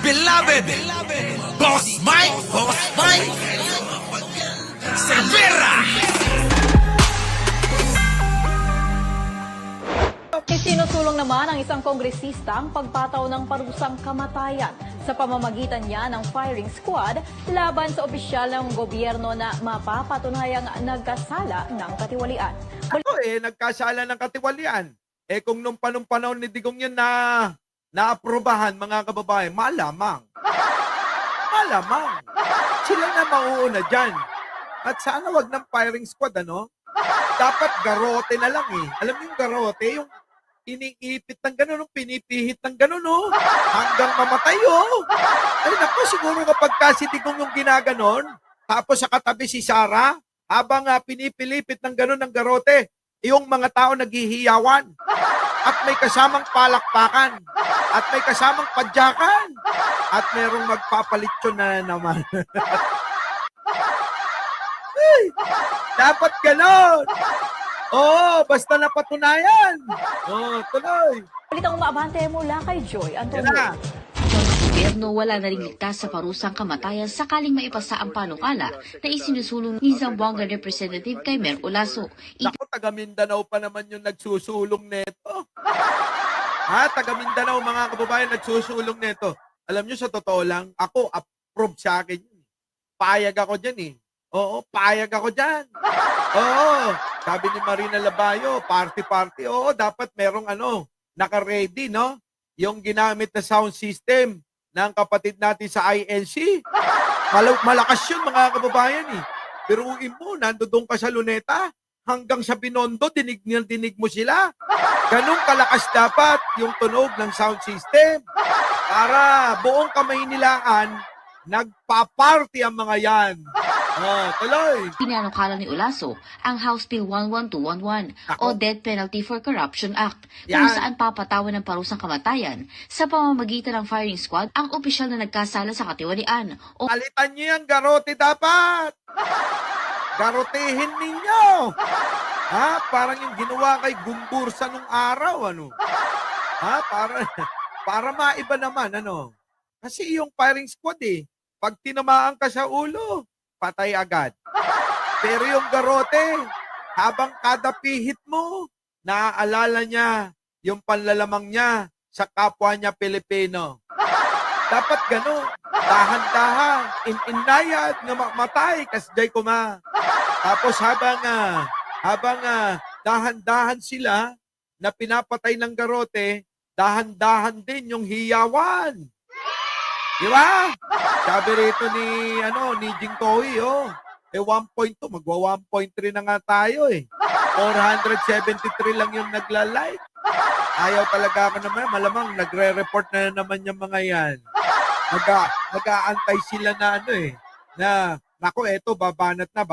beloved Boss Mike Severa. Isinusulong naman ng isang kongresista ang pagpataw ng parusang kamatayan sa pamamagitan niya ng firing squad laban sa opisyal ng gobyerno na mapapatunayang nagkasala ng katiwalian. Nagkasala ng katiwalian. Kung nung panahon ni Digong yan naaprubahan, mga kababayan, malamang. Sila na mauuna dyan. At sana wag ng firing squad, ano? Dapat garote na lang eh. Alam niyo yung garote, yung iniipit ng gano'n, pinipihit ng gano'n, no? Hanggang mamatay, oh. Ay, naku, siguro kapag kasi Digong yung ginaganon, tapos sa katabi si Sara, habang pinipilipit ng gano'n ng garote, yung mga tao naghihiyawan. At may kasamang palakpakan. At may kasamang padyakan. At merong magpapalitsyon na naman. Ay, dapat ganon. Oo, basta napatunayan. Oo, tuloy. Balitang umaabante mula kay Joy Yan Antonio. na. Gobyerno wala na rin ligtas sa parusang kamatayan sakaling maipasa ang panukala na isinusulong ni Zamboanga Representative kay Mer Olaso. Naku, taga Mindanao pa naman yung nagsusulong neto. Taga Mindanao, mga kababayan, nagsusulong neto. Alam nyo, sa totoo lang, ako, approve sa akin yun. Payag ako dyan eh. Oo, payag ako dyan. Oo, sabi ni Marina Labayo, party. Oo, dapat merong naka-ready, no? Yung ginamit na sound system ng kapatid natin sa INC. Malakas yun, mga kababayan eh. Biruin mo, nandoon ka sa Luneta, hanggang sa Binondo, dinig mo sila. Ganun kalakas dapat yung tunog ng sound system. Para buong Kamaynilaan, nagpa-party ang mga yan. Tuloy. Pinanukala ni Olaso ang House Bill 11211 o Death Penalty for Corruption Act Yan. kung saan papatawan ng parusang kamatayan sa pamamagitan ng firing squad ang opisyal na nagkasala sa katiwalian o Palitan niyo yung garote dapat. Garotehin ninyo. Parang yung ginawa kay Gumbursa nung araw, ano? Para maiba naman, ano? Kasi yung firing squad pag tinamaan ka sa ulo, patay agad. Pero yung garote, habang kada pihit mo, naaalala niya yung panlalamang niya sa kapwa niya Pilipino. Dapat gano'n. Dahan-dahan. Inayad nga matay, kasjay ko ma. Tapos habang dahan-dahan sila na pinapatay ng garote, dahan-dahan din yung hiyawan. Di ba? Sabi rito ni Jing Toy, 1.2, magwa 1.3 na nga tayo 473 lang yung nagla-like. Ayaw talaga ako naman, malamang nagre-report na naman yung mga yan. Mag-aantay sila na na naku, eto, babanat na,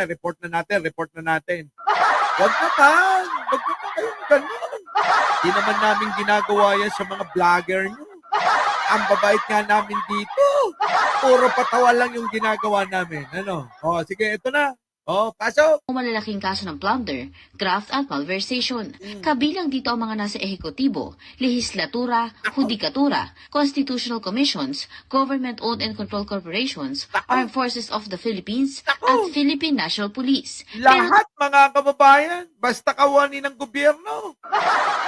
report na natin. Wag naman kayong ganun. Di naman namin ginagawa yan sa mga vlogger nyo. Ang babait nga namin dito. Puro patawa lang yung ginagawa namin. Sige, ito na. Pasok. malalaking kaso ng plunder, graft at malversation. Kabilang dito ang mga nasa ehekutibo, lehislatura, hudikatura, constitutional commissions, government-owned and controlled corporations, armed forces of the Philippines, at Philippine National Police. Lahat, mga kababayan, basta kawani ng gobyerno.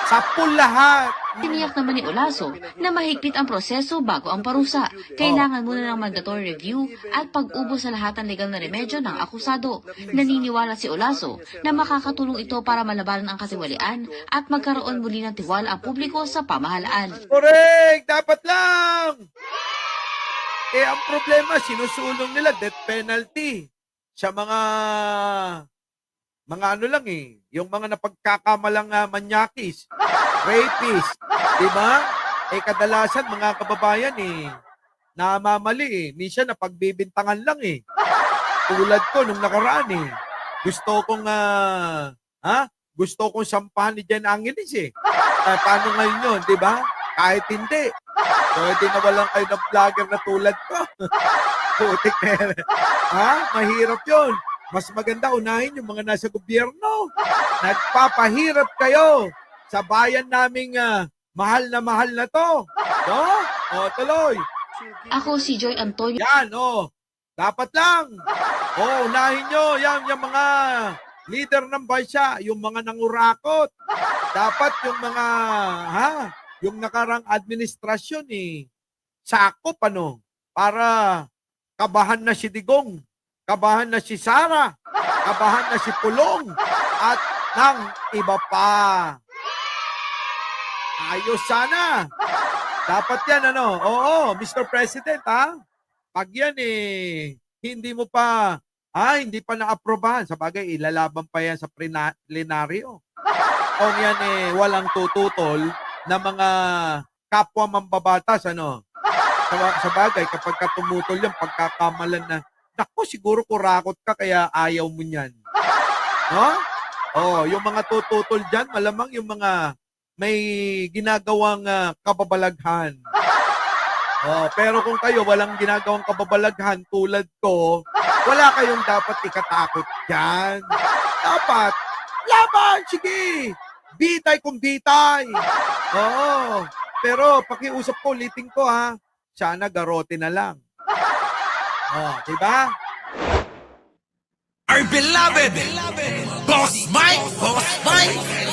Sapul lahat. Tiniyak naman ni Olaso na mahigpit ang proseso bago ang parusa. Kailangan muna ng mandatory review at pag-ubos sa lahat ng legal na remedyo ng akusado. Naniniwala si Olaso na makakatulong ito para malabanan ang katiwalian at magkaroon muli ng tiwala ang publiko sa pamahalaan. Correct! Dapat lang! Ang problema, sinusulong nila death penalty sa mga yung mga napagkakamalang manyakis, rapist, di ba? Kadalasan mga kababayan namamali minsan napagbibintangan lang Tulad ko nung nakaraan gusto kong sampahan ni Jen Angeles paano ngayon yun, di ba? Kahit hindi. Pwede na walang kayo ng vlogger na tulad ko. Putik na mahirap yun. Mas maganda unahin yung mga nasa gobyerno. Nagpapahirap kayo sa bayan naming mahal na to. No? Tuloy. Ako si Joy Antonio. Yan, dapat lang. Unahin nyo, yung mga leader ng bansa, yung mga nangurakot. Dapat yung mga, yung nakarang administrasyon sakop para kabahan na si Digong, kabahan na si Sara, kabahan na si Pulong, at ng iba pa. Ayos sana. Dapat yan, Oo, Mr. President, Pag yan, hindi mo pa, hindi pa na-aprobahan. Sa bagay, ilalaban pa yan sa plenaryo. Kung yan, walang tututol na mga kapwa mambabatas, Sa bagay, kapag tumutol yan, pagkakamalan na, naku, siguro kurakot ka, kaya ayaw mo yan. No? Yung mga tututol dyan, malamang yung mga may ginagawang kababalaghan. Pero kung kayo walang ginagawang kababalaghan tulad ko, wala kayong dapat ikatakot dyan. Dapat, laban, sige! Bitay kung bitay! Pero pakiusap ko, ulitin ko sana garote na lang. Diba? Our beloved Boss Mike, Boss Mike.